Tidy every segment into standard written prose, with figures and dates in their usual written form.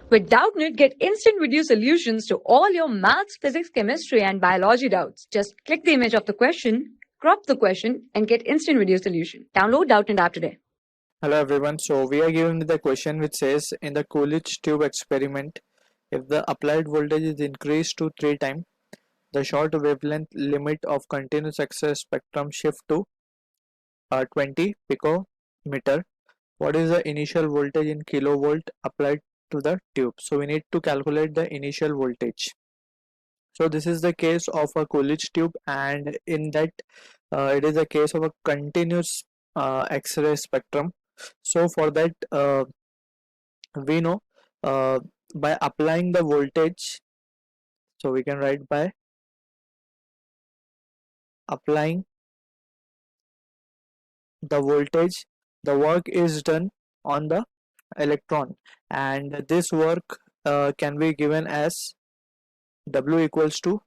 With Doubtnut, get instant video solutions to all your maths, physics, chemistry, and biology doubts. Just click the image of the question, crop the question, and get instant video solution. Download Doubtnut app today. Hello everyone, so we are given the question which says in the Coolidge tube experiment, if the applied voltage is increased to 3 times, the short wavelength limit of continuous X-ray spectrum shift to 20 picometer. What is the initial voltage in kilovolt applied to the tube? So we need to calculate the initial voltage. So this is the case of a Coolidge tube, and in that it is a case of a continuous X-ray spectrum. So for that we know by applying the voltage, so we can write by applying the voltage, the work is done on the electron, and this work can be given as W equals to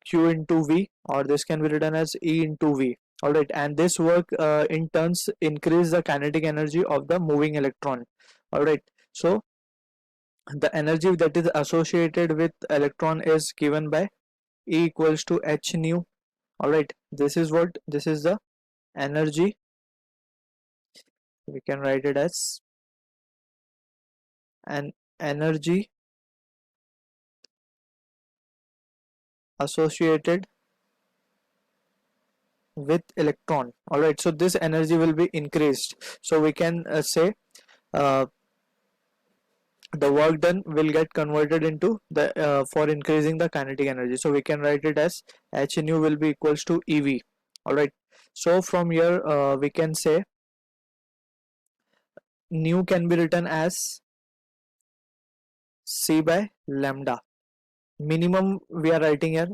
Q into V, or this can be written as E into V. Alright, and this work in turns increase the kinetic energy of the moving electron. Alright, so the energy that is associated with electron is given by E equals to h nu. Alright, this is the energy. We can write it as an energy associated with electron. Alright, so this energy will be increased, so we can say uh, the work done will get converted into the for increasing the kinetic energy, so we can write it as h nu will be equals to ev. Alright, so from here we can say nu can be written as c by lambda. Minimum we are writing here,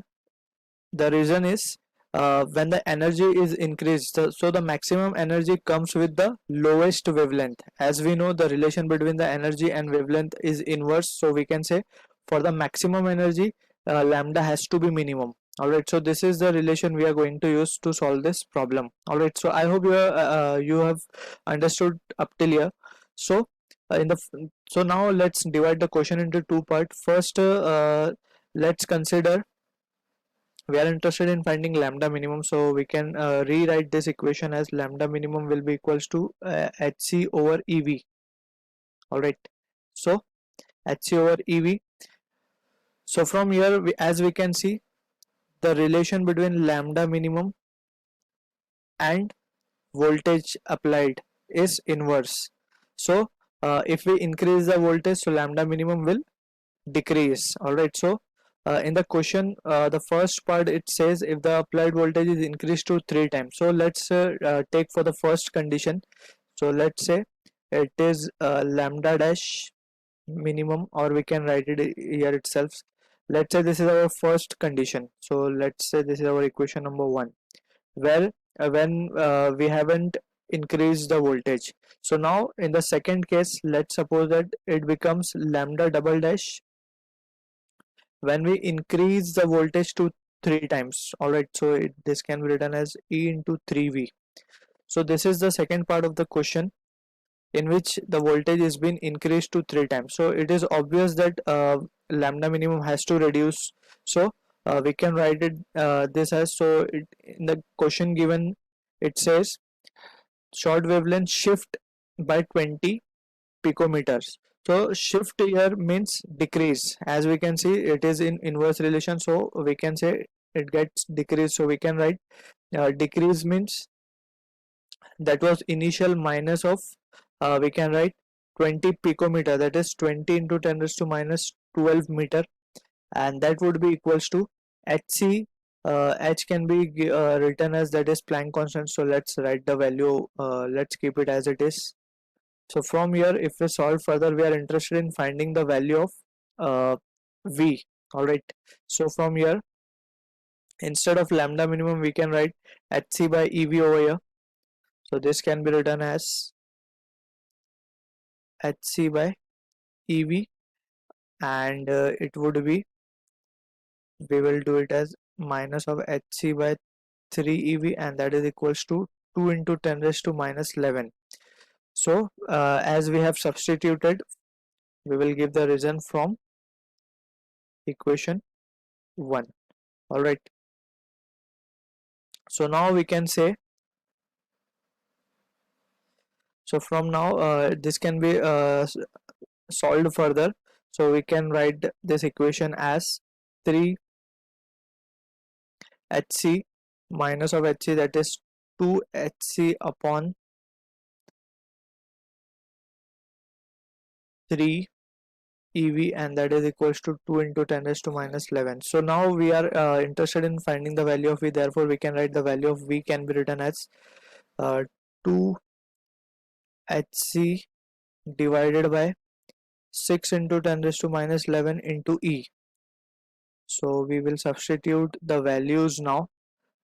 the reason is when the energy is increased, so the maximum energy comes with the lowest wavelength. As we know, the relation between the energy and wavelength is inverse, so we can say for the maximum energy lambda has to be minimum. Alright, so this is the relation we are going to use to solve this problem. Alright, so I hope you have understood up till here. So so now let's divide the question into two parts. First let's consider, we are interested in finding lambda minimum, so we can rewrite this equation as lambda minimum will be equals to hc over ev. Alright, so hc over ev. So from here as we can see, the relation between lambda minimum and voltage applied is inverse. So if we increase the voltage, so lambda minimum will decrease. Alright, so in the question the first part it says if the applied voltage is increased to 3 times. So let's take for the first condition, so let's say it is lambda dash minimum, or we can write it here itself. Let's say this is our first condition, so let's say this is our equation number 1, where when we haven't increased the voltage. So now in the second case, let's suppose that it becomes lambda double dash when we increase the voltage to 3 times. Alright, so this can be written as E into 3V. So this is the second part of the question in which the voltage is been increased to 3 times. So it is obvious that lambda minimum has to reduce. So we can write it this as, so in the question given it says short wavelength shift by 20 picometers. So shift here means decrease. As we can see, it is in inverse relation, so we can say it gets decreased. So we can write decrease means that was initial minus of we can write 20 picometer, that is 20 into 10 raised to minus 12 meter, and that would be equals to hc. H can be written as, that is Planck constant, so let's write the value, let's keep it as it is. So from here if we solve further, we are interested in finding the value of V. Alright, so from here instead of lambda minimum we can write hc by ev over here. So this can be written as hc by ev, and it would be, we will do it as minus of hc by 3 ev, and that is equals to 2 into 10 raised to minus 11. So as we have substituted we will give the reason from equation 1. All right. So now we can say, so from now this can be solved further. So we can write this equation as 3 Hc minus of Hc, that is 2 Hc upon 3 EV, and that is equals to 2 into 10 raised to minus 11. So now we are interested in finding the value of V, therefore we can write the value of V can be written as 2 Hc divided by 6 into 10 raised to minus 11 into E. So we will substitute the values now.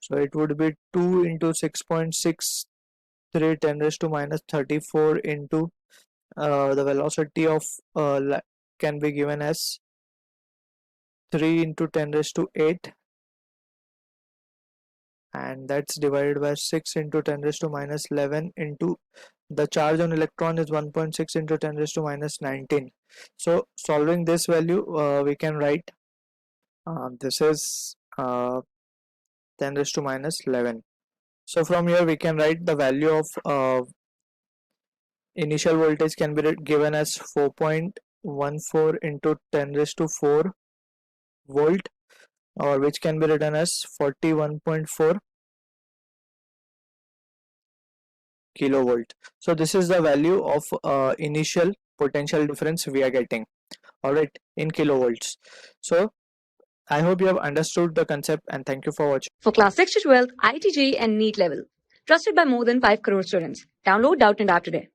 So it would be 2 into 6.63 10 raised to minus 34 into the velocity of can be given as 3 into 10 raised to 8, and that's divided by 6 into 10 raised to minus 11 into the charge on electron is 1.6 into 10 raised to minus 19. So solving this value, we can write this is 10 raised to minus 11. So from here we can write the value of initial voltage can be given as 4.14 into 10 raised to 4 volt, or which can be written as 41.4 kilovolt. So this is the value of initial potential difference we are getting, all right, in kilovolts. So I hope you have understood the concept, and thank you for watching. For class 6 to 12, IIT JEE and NEET level. Trusted by more than 5 crore students. Download Doubtnut App today.